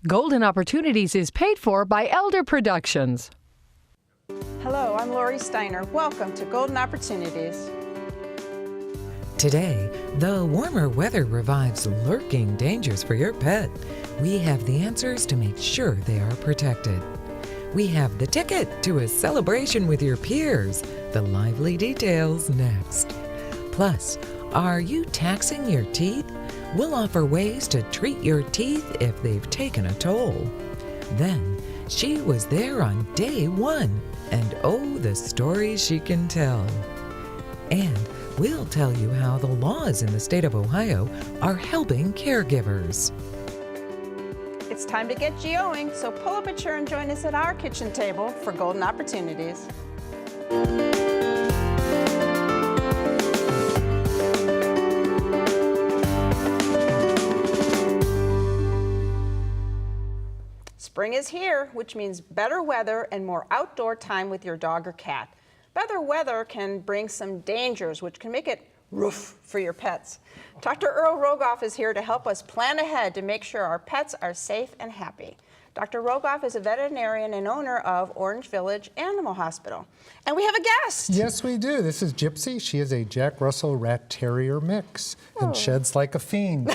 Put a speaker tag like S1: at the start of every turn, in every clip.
S1: Golden Opportunities is paid for by Elder Productions.
S2: Hello, I'm Lori Steiner. Welcome to Golden Opportunities.
S3: Today, the warmer weather revives lurking dangers for your pet. We have the answers to make sure they are protected. We have the ticket to a celebration with your peers. The lively details next. Plus, are you taxing your teeth? We'll offer ways to treat your teeth if they've taken a toll. Then, she was there on day one, and oh, the stories she can tell. And we'll tell you how the laws in the state of Ohio are helping caregivers.
S2: It's time to get geoing, so pull up a chair and join us at our kitchen table for Golden Opportunities. Spring is here, which means better weather and more outdoor time with your dog or cat. Better weather can bring some dangers, which can make it rough for your pets. Dr. Earl Rogoff is here to help us plan ahead to make sure our pets are safe and happy. Dr. Rogoff is a veterinarian and owner of Orange Village Animal Hospital. And we have a guest.
S4: Yes, we do. This is Gypsy. She is a Jack Russell Rat Terrier mix and sheds like a fiend.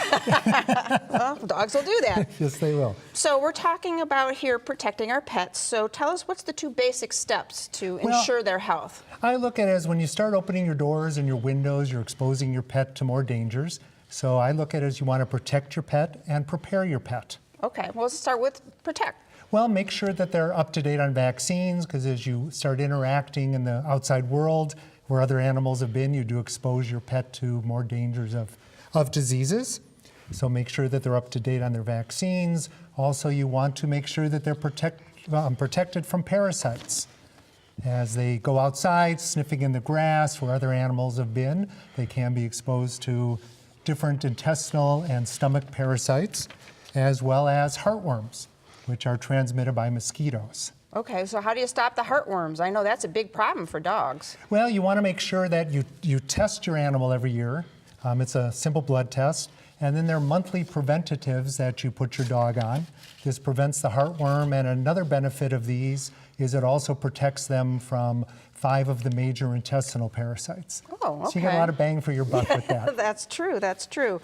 S2: Well, dogs will do that.
S4: Yes, they will.
S2: So we're talking about here protecting our pets. So tell us, what's the two basic steps to ensure their health?
S4: I look at it as when you start opening your doors and your windows, you're exposing your pet to more dangers. So I look at it as you want to protect your pet and prepare your pet.
S2: Okay, well, let's start with protect.
S4: Well, make sure that they're up to date on vaccines, because as you start interacting in the outside world where other animals have been, you do expose your pet to more dangers of diseases. So make sure that they're up to date on their vaccines. Also, you want to make sure that they're protected from parasites. As they go outside, sniffing in the grass where other animals have been, they can be exposed to different intestinal and stomach parasites, as well as heartworms, which are transmitted by mosquitoes.
S2: Okay, so how do you stop the heartworms? I know that's a big problem for dogs.
S4: Well, you want to make sure that you test your animal every year. It's a simple blood test. And then there are monthly preventatives that you put your dog on. This prevents the heartworm, and another benefit of these is it also protects them from 5 of the major intestinal parasites.
S2: Oh, okay.
S4: So you get a lot of bang for your buck with that.
S2: That's true, that's true.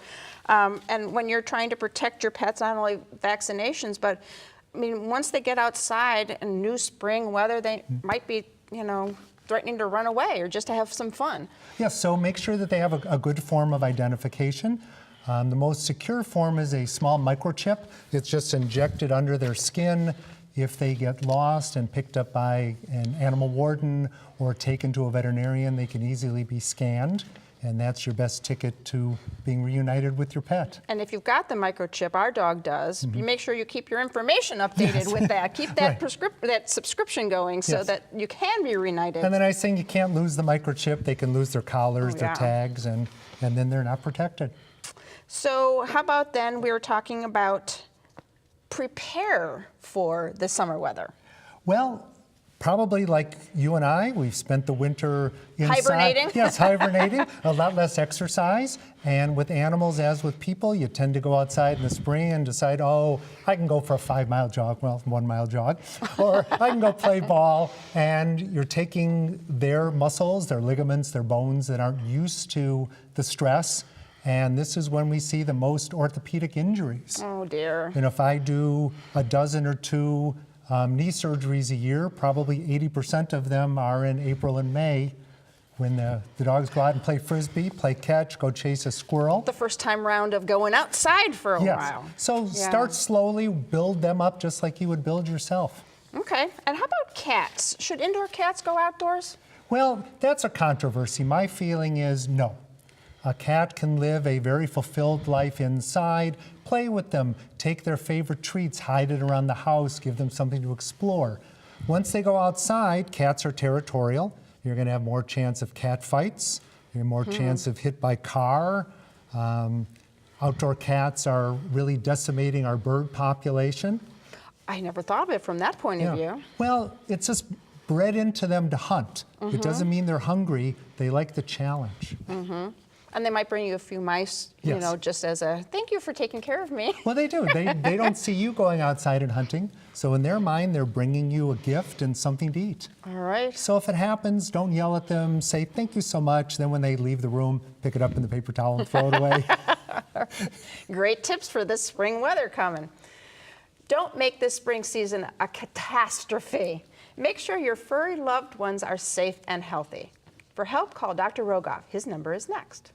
S2: And when you're trying to protect your pets, not only vaccinations, but I mean, once they get outside in new spring weather, they might be, threatening to run away or just to have some fun.
S4: Yes, so make sure that they have a good form of identification. The most secure form is a small microchip. It's just injected under their skin. If they get lost and picked up by an animal warden or taken to a veterinarian, they can easily be scanned. And that's your best ticket to being reunited with your pet.
S2: And if you've got the microchip, our dog does, you make sure you keep your information updated with that. Keep that that subscription going so that you can be reunited.
S4: And then I was saying you can't lose the microchip. They can lose their collars, their tags, and then they're not protected.
S2: So how about then we were talking about prepare for the summer weather?
S4: Well, probably like you and I, we've spent the winter inside.
S2: Hibernating?
S4: Yes, hibernating, a lot less exercise. And with animals, as with people, you tend to go outside in the spring and decide, oh, I can go for a 5-mile jog, well, 1-mile jog, or I can go play ball. And you're taking their muscles, their ligaments, their bones that aren't used to the stress. And this is when we see the most orthopedic injuries.
S2: Oh, dear.
S4: And if I do a dozen or 2 knee surgeries a year, probably 80% of them are in April and May, when the dogs go out and play frisbee, play catch, go chase a squirrel.
S2: The first time round of going outside for a while.
S4: So start slowly, build them up just like you would build yourself.
S2: Okay, and how about cats? Should indoor cats go outdoors?
S4: Well, that's a controversy. My feeling is no. A cat can live a very fulfilled life inside. Play with them, take their favorite treats, hide it around the house, give them something to explore. Once they go outside, cats are territorial. You're going to have more chance of cat fights. You're more chance of hit by car. Outdoor cats are really decimating our bird population.
S2: I never thought of it from that point of view.
S4: Well, it's just bred into them to hunt. It doesn't mean they're hungry. They like the challenge.
S2: And they might bring you a few mice, you
S4: Yes.
S2: know, just as a thank you for taking care of me.
S4: Well, they do. They don't see you going outside and hunting. So in their mind, they're bringing you a gift and something to eat.
S2: All right.
S4: So if it happens, don't yell at them. Say thank you so much. Then when they leave the room, pick it up in the paper towel and throw it away.
S2: Great tips for this spring weather coming. Don't make this spring season a catastrophe. Make sure your furry loved ones are safe and healthy. For help, call Dr. Rogoff. His number is next.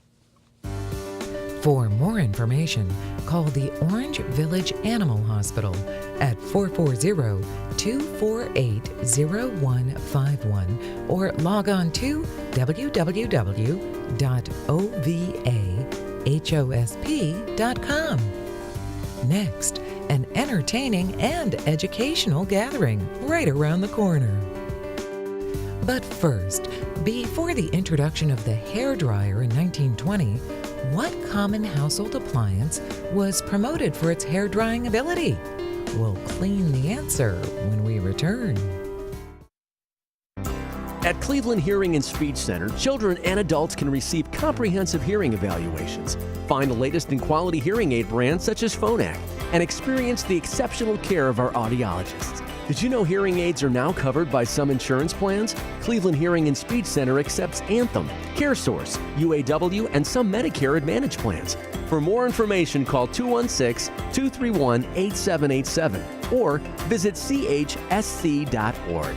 S3: For more information, call the Orange Village Animal Hospital at 440-248-0151 or log on to www.ovahosp.com. Next, an entertaining and educational gathering right around the corner. But first, before the introduction of the hairdryer in 1920, what common household appliance was promoted for its hair drying ability? We'll clean the answer when we return.
S5: At Cleveland Hearing and Speech Center, children and adults can receive comprehensive hearing evaluations, find the latest in quality hearing aid brands such as Phonak, and experience the exceptional care of our audiologists. Did you know hearing aids are now covered by some insurance plans? Cleveland Hearing and Speech Center accepts Anthem, CareSource, UAW, and some Medicare Advantage plans. For more information, call 216-231-8787 or visit chsc.org.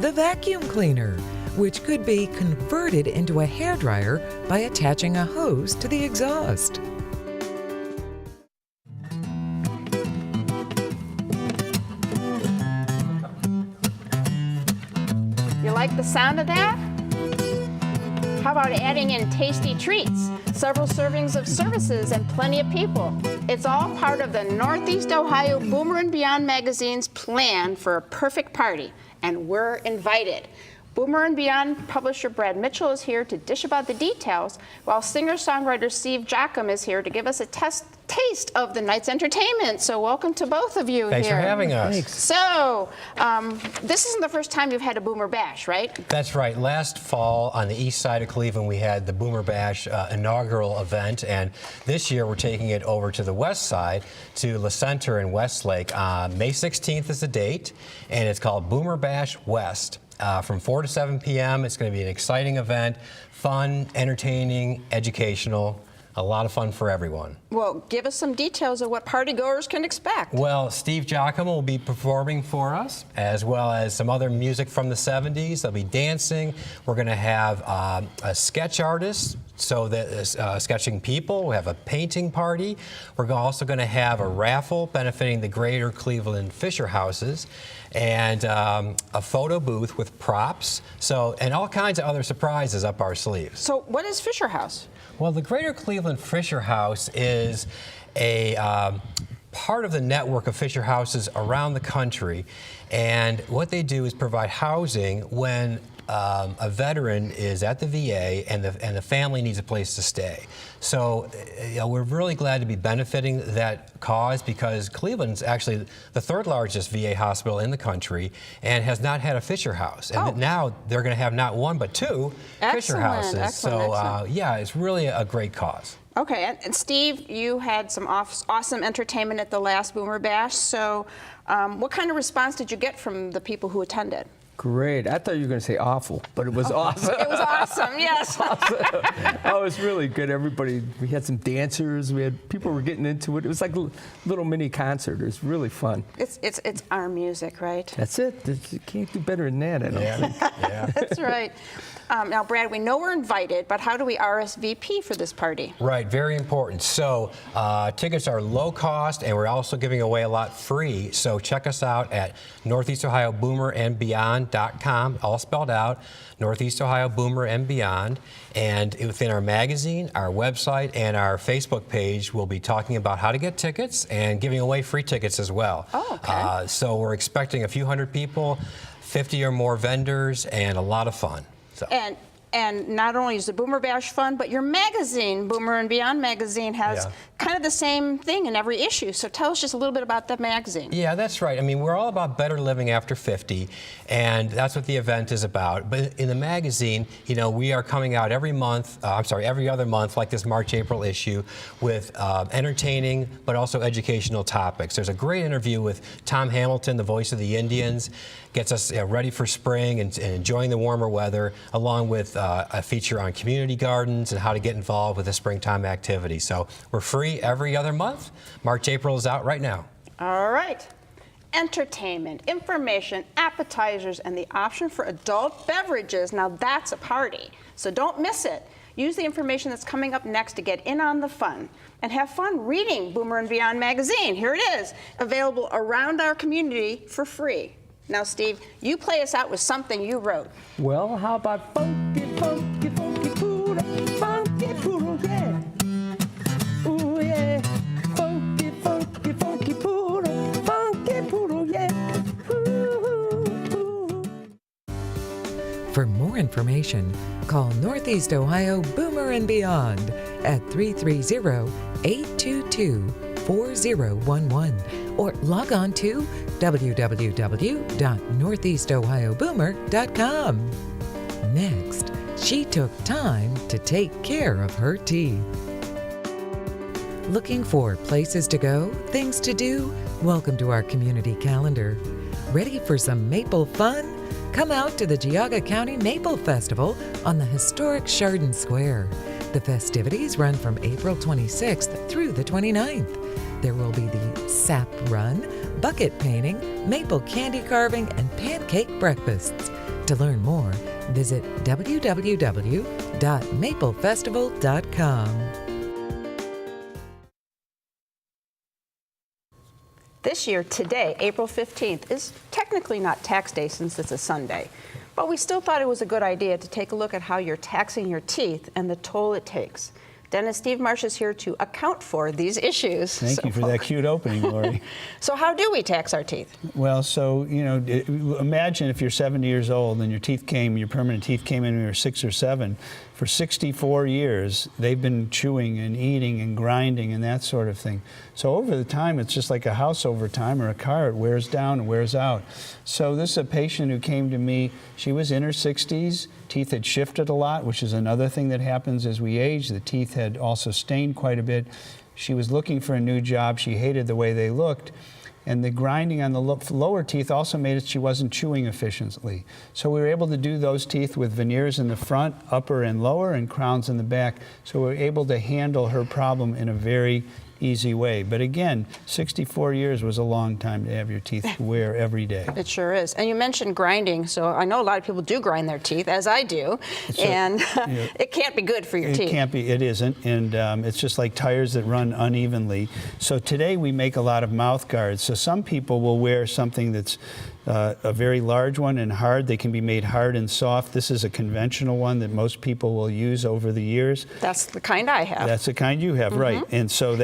S3: The vacuum cleaner, which could be converted into a hairdryer by attaching a hose to the exhaust.
S2: You like the sound of that? How about adding in tasty treats, several servings of services, and plenty of people? It's all part of the Northeast Ohio Boomer and Beyond magazine's plan for a perfect party, and we're invited. Boomer and Beyond publisher Brad Mitchell is here to dish about the details, while singer-songwriter Steve Jocham is here to give us a taste of the night's entertainment. So welcome to both of you
S6: Thanks
S2: here.
S6: for having us.
S2: Thanks. So, this isn't the first time you've had a Boomer Bash, right?
S6: That's right. Last fall on the east side of Cleveland, we had the Boomer Bash inaugural event, and this year we're taking it over to the west side to La Center in Westlake. May 16th is the date, and it's called Boomer Bash West. From 4 to 7 p.m. It's going to be an exciting event, fun, entertaining, educational, a lot of fun for everyone.
S2: Well, give us some details of what partygoers can expect.
S6: Well, Steve Jocham will be performing for us, as well as some other music from the 70s. They'll be dancing. We're going to have a sketch artist, so that sketching people. We have a painting party. We're also going to have a raffle benefiting the Greater Cleveland Fisher Houses, and a photo booth with props. So, and all kinds of other surprises up our sleeves.
S2: So, what is Fisher House?
S6: Well, the Greater Cleveland Fisher House is a part of the network of Fisher Houses around the country, and what they do is provide housing when a veteran is at the VA and the family needs a place to stay. So we're really glad to be benefiting that cause, because Cleveland's actually the third largest VA hospital in the country and has not had a Fisher House. And now they're going to have not one but two Fisher Houses.
S2: Excellent.
S6: Yeah, it's really a great cause.
S2: Okay, and Steve, you had some awesome entertainment at the last Boomer Bash. So, what kind of response did you get from the people who attended?
S7: Great. I thought you were going to say awful, but it was awesome.
S2: It was awesome, yes.
S7: Awesome. Oh, it was really good. Everybody, we had some dancers. People were getting into it. It was like a little mini concert. It was really fun.
S2: It's our music, right?
S7: That's it. You can't do better than that, I don't think.
S6: Yeah.
S2: That's right. Now, Brad, we know we're invited, but how do we RSVP for this party?
S6: Right, very important. So tickets are low cost, and we're also giving away a lot free. So check us out at Northeast Ohio Boomer and Beyond.com, all spelled out, Northeast Ohio Boomer and Beyond. And within our magazine, our website, and our Facebook page, we'll be talking about how to get tickets and giving away free tickets as well.
S2: Oh, okay.
S6: So we're expecting a few hundred people, 50 or more vendors, and a lot of fun. So.
S2: And And not only is the Boomer Bash fun, but your magazine, Boomer and Beyond magazine, has kind of the same thing in every issue. So tell us just a little bit about the magazine.
S6: Yeah, that's right. I mean, we're all about better living after 50, and that's what the event is about. But in the magazine, you know, we are coming out every month, every other month, like this March, April issue, with entertaining but also educational topics. There's a great interview with Tom Hamilton, the voice of the Indians, gets us ready for spring and enjoying the warmer weather, along with a feature on community gardens and how to get involved with the springtime activity. So we're free every other month. March, April is out right now.
S2: All right. Entertainment, information, appetizers, and the option for adult beverages. Now that's a party. So don't miss it. Use the information that's coming up next to get in on the fun. And have fun reading Boomer and Beyond magazine. Here it is, available around our community for free. Now, Steve, you play us out with something you wrote.
S7: Well, how about funky, funky, funky poodle, yeah. Ooh, yeah. Funky, funky, funky poodle, yeah. Ooh.
S3: For more information, call Northeast Ohio Boomer and Beyond at 330-822-4011 or log on to www.northeastohioboomer.com. Next, she took time to take care of her teeth. Looking for places to go, things to do? Welcome to our community calendar. Ready for some maple fun? Come out to the Geauga County Maple Festival on the historic Chardon Square. The festivities run from April 26th through the 29th. There will be the sap run, bucket painting, maple candy carving, and pancake breakfasts. To learn more, visit www.maplefestival.com.
S2: This year, today, April 15th, is technically not tax day since it's a Sunday. But we still thought it was a good idea to take a look at how you're taxing your teeth and the toll it takes. Dentist Steve Marsh is here to account for these issues.
S8: Thank you for that cute opening, Lori.
S2: So how do we tax our teeth?
S8: Well, so, you know, imagine if you're 70 years old and your permanent teeth came in when you were 6 or 7. For 64 years, they've been chewing and eating and grinding and that sort of thing. So over the time, it's just like a house over time or a car. It wears down and wears out. So this is a patient who came to me. She was in her 60s. Teeth had shifted a lot, which is another thing that happens as we age. The teeth had also stained quite a bit. She was looking for a new job. She hated the way they looked. And the grinding on the lower teeth also made it she wasn't chewing efficiently. So we were able to do those teeth with veneers in the front, upper and lower, and crowns in the back. So we were able to handle her problem in a very easy way. But again, 64 years was a long time to have your teeth wear every day.
S2: It sure is. And you mentioned grinding, so I know a lot of people do grind their teeth, as I do, and it can't be good for your teeth.
S8: It can't be, it isn't, and it's just like tires that run unevenly. So today we make a lot of mouth guards. So some people will wear something that's a very large one and hard. They can be made hard and soft. This is a conventional one that most people will use over the years.
S2: That's the kind I have.
S8: That's the kind you have, right. And so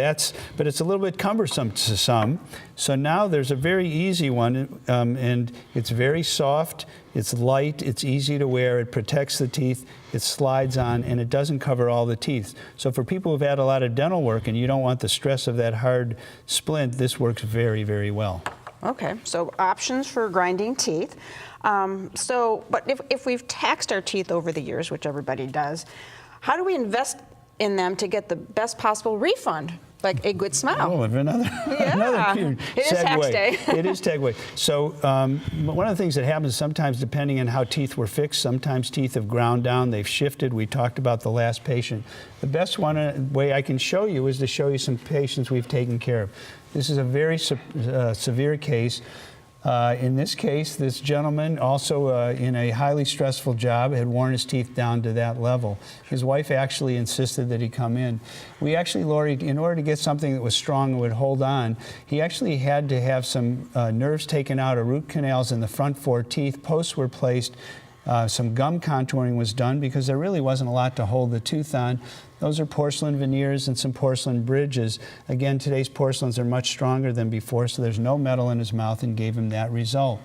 S8: but it's a little bit cumbersome to some. So now there's a very easy one, and it's very soft, it's light, it's easy to wear, it protects the teeth, it slides on, and it doesn't cover all the teeth. So for people who've had a lot of dental work and you don't want the stress of that hard splint, this works very, very well.
S2: Okay, so options for grinding teeth. But if we've taxed our teeth over the years, which everybody does, how do we invest in them to get the best possible refund? Like a good smile.
S8: Oh, another cute segue.
S2: It is tax day.
S8: It is tax day. So one of the things that happens sometimes, depending on how teeth were fixed, sometimes teeth have ground down, they've shifted. We talked about the last patient. The best way I can show you is to show you some patients we've taken care of. This is a very severe case. In this case, this gentleman, also in a highly stressful job, had worn his teeth down to that level. His wife actually insisted that he come in. We actually, Lori, in order to get something that was strong and would hold on, he actually had to have some nerves taken out, or root canals in the front 4 teeth. Posts were placed. Some gum contouring was done because there really wasn't a lot to hold the tooth on. Those are porcelain veneers and some porcelain bridges. Again, today's porcelains are much stronger than before, so there's no metal in his mouth, and gave him that result.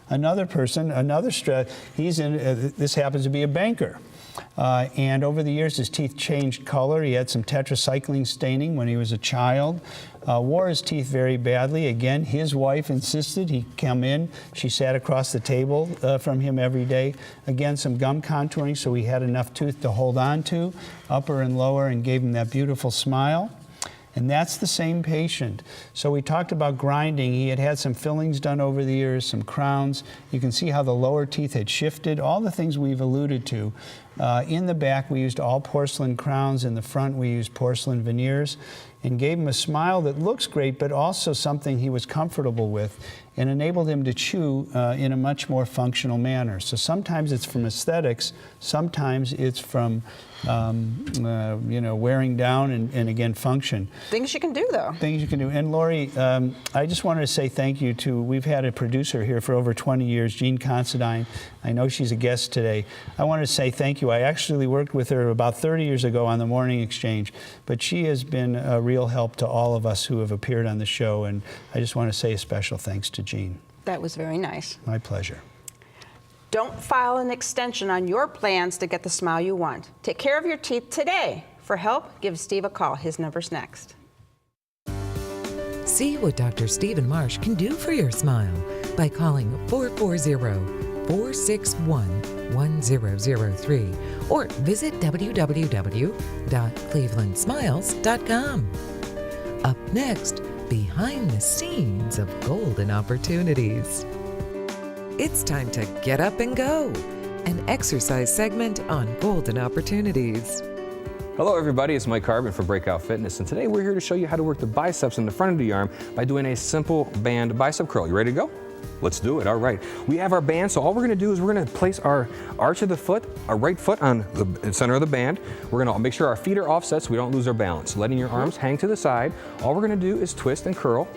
S8: Another person, this happens to be a banker. And over the years, his teeth changed color. He had some tetracycline staining when he was a child. Wore his teeth very badly. Again, his wife insisted he come in. She sat across the table from him every day. Again, some gum contouring so he had enough tooth to hold on to, upper and lower, and gave him that beautiful smile. And that's the same patient. So we talked about grinding. He had had some fillings done over the years, some crowns. You can see how the lower teeth had shifted, all the things we've alluded to. In the back, we used all porcelain crowns. In the front, we used porcelain veneers, and gave him a smile that looks great, but also something he was comfortable with, and enabled him to chew in a much more functional manner. So sometimes it's from aesthetics, sometimes it's from wearing down and again, function.
S2: Things you can do, though.
S8: Things you can do. And Lori, I just wanted to say thank you to, we've had a producer here for over 20 years, Jean Considine. I know she's a guest today. I wanted to say thank you. I actually worked with her about 30 years ago on the Morning Exchange, but she has been a real help to all of us who have appeared on the show, and I just want to say a special thanks to Jean.
S2: That was very nice.
S8: My pleasure.
S2: Don't file an extension on your plans to get the smile you want. Take care of your teeth today. For help, give Steve a call. His number's next.
S3: See what Dr. Stephen Marsh can do for your smile by calling 440-461-1003 or visit www.clevelandsmiles.com. Up next, behind the scenes of golden opportunities. It's time to get up and go, an exercise segment on golden opportunities.
S9: Hello everybody, it's Mike Carbon for Breakout Fitness, and today we're here to show you how to work the biceps in the front of the arm by doing a simple band bicep curl. You ready to go? Let's do it. All right. We have our band, so all we're going to do is we're going to place our arch of the foot, our right foot on the center of the band. We're going to make sure our feet are offset so we don't lose our balance. Letting your arms hang to the side. All we're going to do is twist and curl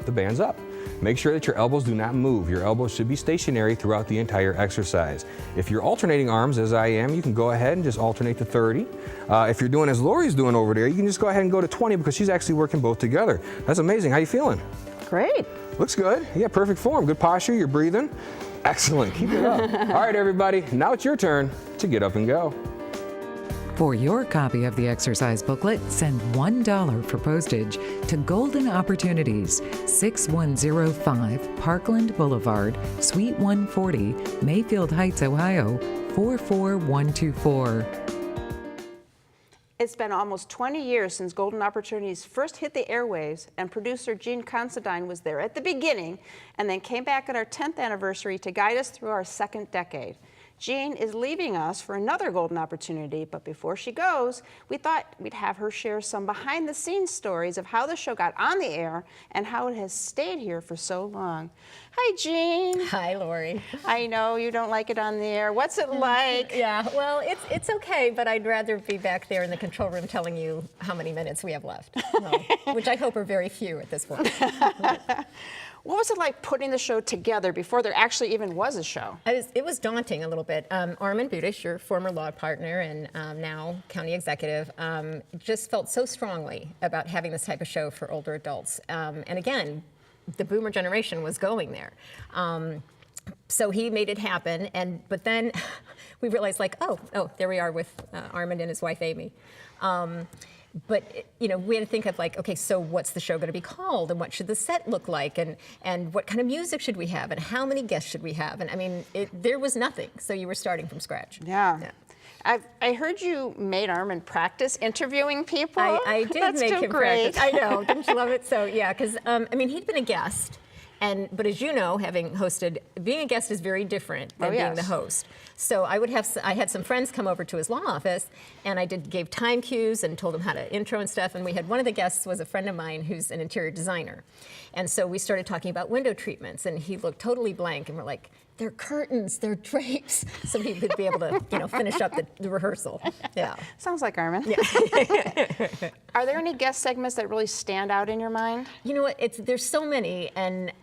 S9: the bands up. Make sure that your elbows do not move. Your elbows should be stationary throughout the entire exercise. If you're alternating arms, as I am, you can go ahead and just alternate to 30. If you're doing as Lori's doing over there, you can just go ahead and go to 20 because she's actually working both together. That's amazing. How you feeling?
S2: Great.
S9: Looks good. Yeah, perfect form. Good posture. You're breathing. Excellent. Keep it up. All right, everybody. Now it's your turn to get up and go.
S1: For your copy of the exercise booklet, send $1 for postage to Golden Opportunities, 6105 Parkland Boulevard, Suite 140, Mayfield Heights, Ohio, 44124.
S2: It's been almost 20 years since Golden Opportunities first hit the airwaves, and producer Jean Considine was there at the beginning and then came back at our 10th anniversary to guide us through our second decade. Jean is leaving us for another Golden Opportunity, but before she goes, we thought we'd have her share some behind-the-scenes stories of how the show got on the air and how it has stayed here for so long. Hi, Jean.
S10: Hi, Lori.
S2: I know you don't like it on the air. What's it like?
S10: Yeah, well, it's okay, but I'd rather be back there in the control room telling you how many minutes we have left, which I hope are very few at this point.
S2: What was it like putting the show together before there actually even was a show?
S10: It was daunting a little bit. Armand Budish, your former law partner and now county executive, just felt so strongly about having this type of show for older adults. And again, the boomer generation was going there. So he made it happen, but then we realized, like, oh, there we are with Armand and his wife, Amy. But we had to think of, like, okay, so what's the show going to be called, and what should the set look like, and what kind of music should we have, and how many guests should we have? And I mean, there was nothing, so you were starting from scratch.
S2: Yeah. I heard you made Armand practice interviewing people.
S10: I did make him practice. I know, didn't you love it? So yeah, because I mean, he'd been a guest. But as you know, having hosted, being a guest is very different than being the host. So I had some friends come over to his law office, and I gave time cues and told them how to intro and stuff. And we had one of the guests was a friend of mine who's an interior designer. And so we started talking about window treatments, and he looked totally blank, and we're like, they're curtains, they're drapes. So he would be able to, finish up the rehearsal. Yeah.
S2: Sounds like Armand. Yeah. Are there any guest segments that really stand out in your mind?
S10: You know what? There's so many, and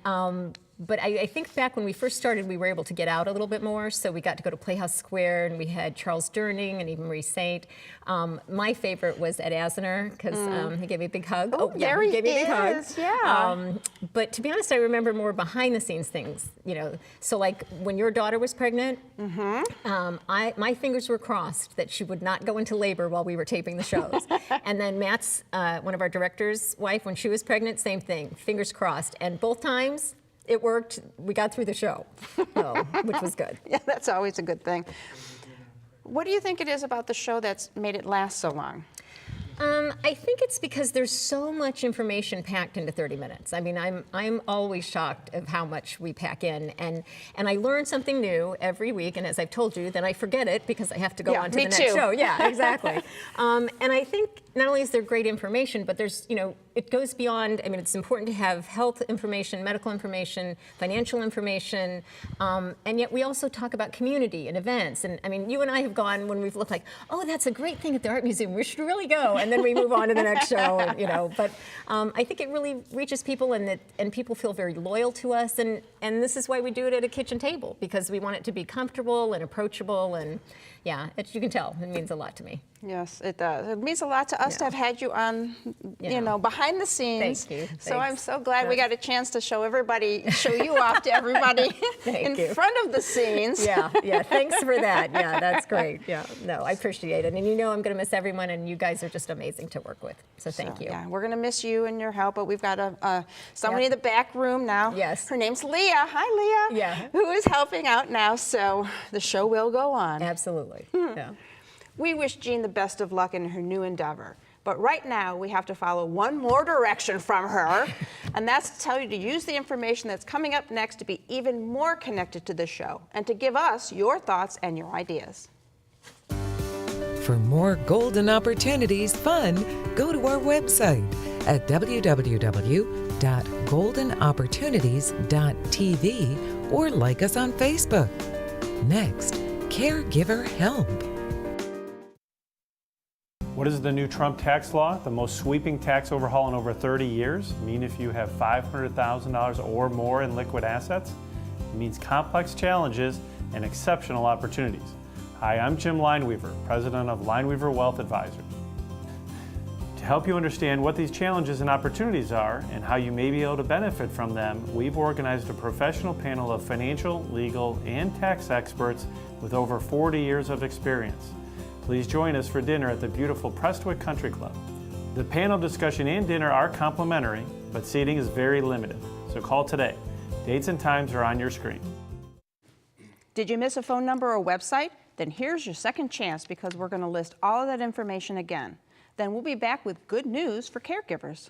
S10: But I think back when we first started, we were able to get out a little bit more. So we got to go to Playhouse Square, and we had Charles Durning and even Marie Saint. My favorite was Ed Asner, because he gave me a big hug.
S2: Oh, there he
S10: gave me a big hug.
S2: is, yeah.
S10: But to be honest, I remember more behind the scenes things, you know. So like when your daughter was pregnant, my fingers were crossed that she would not go into labor while we were taping the shows. And then Matt's, one of our director's wife, when she was pregnant, same thing, fingers crossed. And both times it worked. We got through the show, which was good.
S2: Yeah, that's always a good thing. What do you think it is about the show that's made it last so long?
S10: I think it's because there's so much information packed into 30 minutes. I mean, I'm always shocked of how much we pack in, and I learn something new every week. And as I've told you, then I forget it because I have to go on to the next show. Yeah, exactly. And I think not only is there great information, but there's, you know, it goes beyond. I mean, it's important to have health information, medical information, financial information, and yet we also talk about community and events. And I mean, you and I have gone when we've looked like, oh, that's a great thing at the art museum. We should really go. And then we move on to the next show, and, you know. But I think it really reaches people, and people feel very loyal to us. And this is why we do it at a kitchen table, because we want it to be comfortable and approachable. And yeah, you can tell it means a lot to me.
S2: Yes, it does. It means a lot to us to have had you on, you know, behind the scenes.
S10: Thank you.
S2: So I'm so glad we got a chance to show you off to everybody in front of the scenes.
S10: Yeah, thanks for that. Yeah, that's great. Yeah, no, I appreciate it. And you know I'm going to miss everyone, and you guys are just amazing to work with. So thank you.
S2: Yeah, we're going to miss you and your help, but we've got somebody in the back room now.
S10: Yes.
S2: Her name's Leah. Hi, Leah.
S10: Yeah.
S2: Who is helping out now, so the show will go on.
S10: Absolutely. Yeah.
S2: We wish Jean the best of luck in her new endeavor. But right now, we have to follow one more direction from her, and that's to tell you to use the information that's coming up next to be even more connected to the show and to give us your thoughts and your ideas.
S3: For more golden opportunities fun, go to our website at www.goldenopportunities.tv or like us on Facebook. Next, Caregiver Help.
S11: What is the new Trump tax law? The most sweeping tax overhaul in over 30 years. Mean if you have $500,000 or more in liquid assets? It means complex challenges and exceptional opportunities. Hi, I'm Jim Lineweaver, president of Lineweaver Wealth Advisors. To help you understand what these challenges and opportunities are and how you may be able to benefit from them, we've organized a professional panel of financial, legal, and tax experts with over 40 years of experience. Please join us for dinner at the beautiful Prestwick Country Club. The panel discussion and dinner are complimentary, but seating is very limited, so call today. Dates and times are on your screen.
S2: Did you miss a phone number or website? Then here's your second chance, because we're going to list all of that information again. Then we'll be back with good news for caregivers.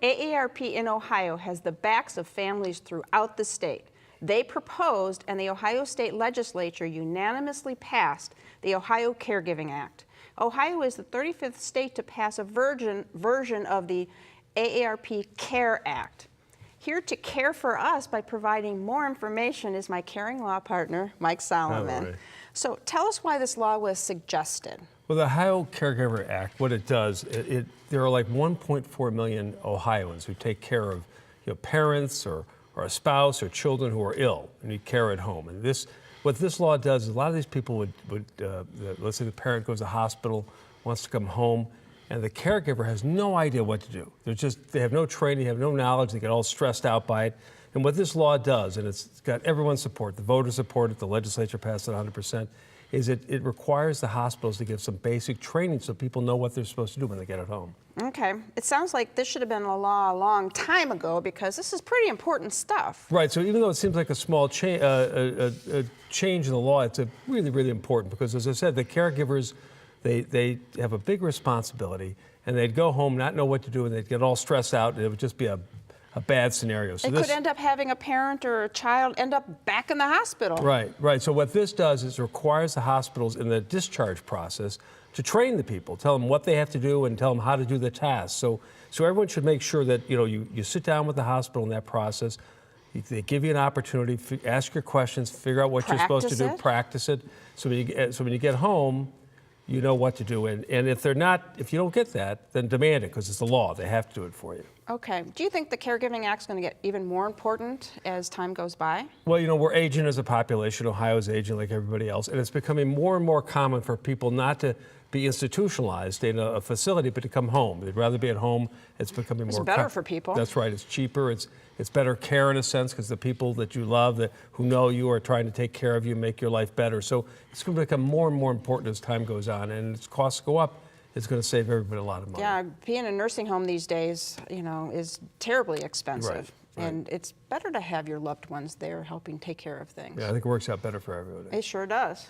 S2: AARP in Ohio has the backs of families throughout the state. They proposed, and the Ohio State Legislature unanimously passed the Ohio Caregiving Act. Ohio is the 35th state to pass a version of the AARP CARE Act. Here to care for us by providing more information is my caring law partner, Mike Solomon.
S12: All right.
S2: So tell us why this law was suggested.
S12: Well, the Ohio Caregiver Act, what it does, there are like 1.4 million Ohioans who take care of parents or a spouse or children who are ill and need care at home. And what this law does is a lot of these people would let's say the parent goes to the hospital, wants to come home, and the caregiver has no idea what to do. They have no training, they have no knowledge, they get all stressed out by it. And what this law does, and it's got everyone's support, the voters support it, the legislature passed it 100%, is it requires the hospitals to give some basic training so people know what they're supposed to do when they get at home.
S2: Okay. It sounds like this should have been a law a long time ago because this is pretty important stuff.
S12: Right. So even though it seems like a small change in the law, it's really, really important because, as I said, the caregivers, they have a big responsibility, and they'd go home, not know what to do, and they'd get all stressed out, and it would just be a bad scenario. So
S2: They could end up having a parent or a child end up back in the hospital.
S12: Right. So what this does is requires the hospitals in the discharge process to train the people, tell them what they have to do and tell them how to do the tasks. So everyone should make sure that you sit down with the hospital in that process. They give you an opportunity, ask your questions, figure out what you're supposed to do, practice it. So when you get home, you know what to do. And if you don't get that, then demand it because it's the law. They have to do it for you.
S2: Okay. Do you think the Caregiving Act is going to get even more important as time goes by?
S12: Well, we're aging as a population. Ohio's aging like everybody else. And it's becoming more and more common for people not to be institutionalized in a facility, but to come home. They'd rather be at home. It's becoming more...
S2: It's better for people.
S12: That's right. It's cheaper. It's better care in a sense because the people that you love, who know you, are trying to take care of you, make your life better. So it's going to become more and more important as time goes on. And as costs go up, it's going to save everybody a lot of money.
S2: Yeah, being in a nursing home these days, is terribly expensive.
S12: Right.
S2: And it's better to have your loved ones there helping take care of things.
S12: Yeah, I think it works out better for everybody.
S2: It sure does.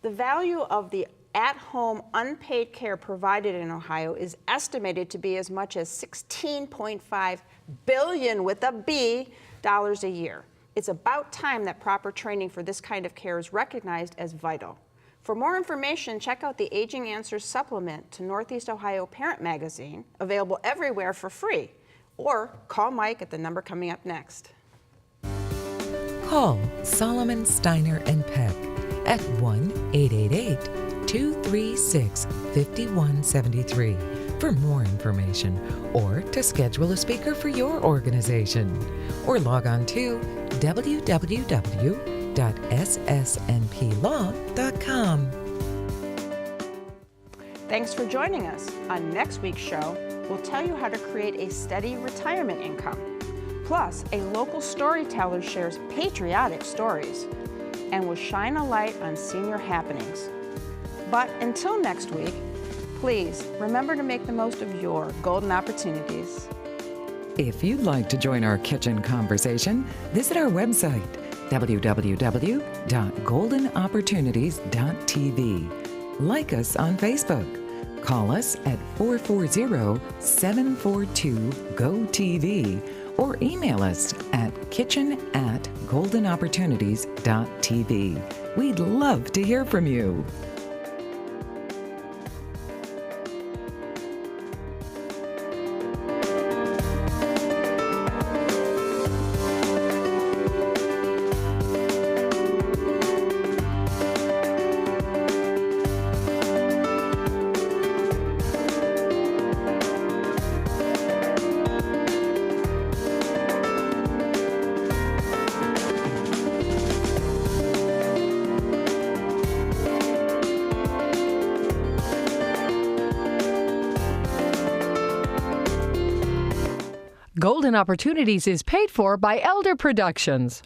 S2: The value of the at-home unpaid care provided in Ohio is estimated to be as much as $16.5 billion with a B dollars a year. It's about time that proper training for this kind of care is recognized as vital. For more information, check out the Aging Answers supplement to Northeast Ohio Parent Magazine, available everywhere for free, or call Mike at the number coming up next.
S3: Call Solomon, Steiner, and Peck at 1-888-236-5173 for more information or to schedule a speaker for your organization. Or log on to www.ssnplaw.com.
S2: Thanks for joining us. On next week's show, we'll tell you how to create a steady retirement income. Plus, a local storyteller shares patriotic stories and will shine a light on senior happenings. But until next week, please remember to make the most of your golden opportunities.
S1: If you'd like to join our kitchen conversation, visit our website, www.goldenopportunities.tv. Like us on Facebook. Call us at 440-742-GO-TV or email us at kitchen@goldenopportunities.tv. We'd love to hear from you.
S13: Golden Opportunities is paid for by Elder Productions.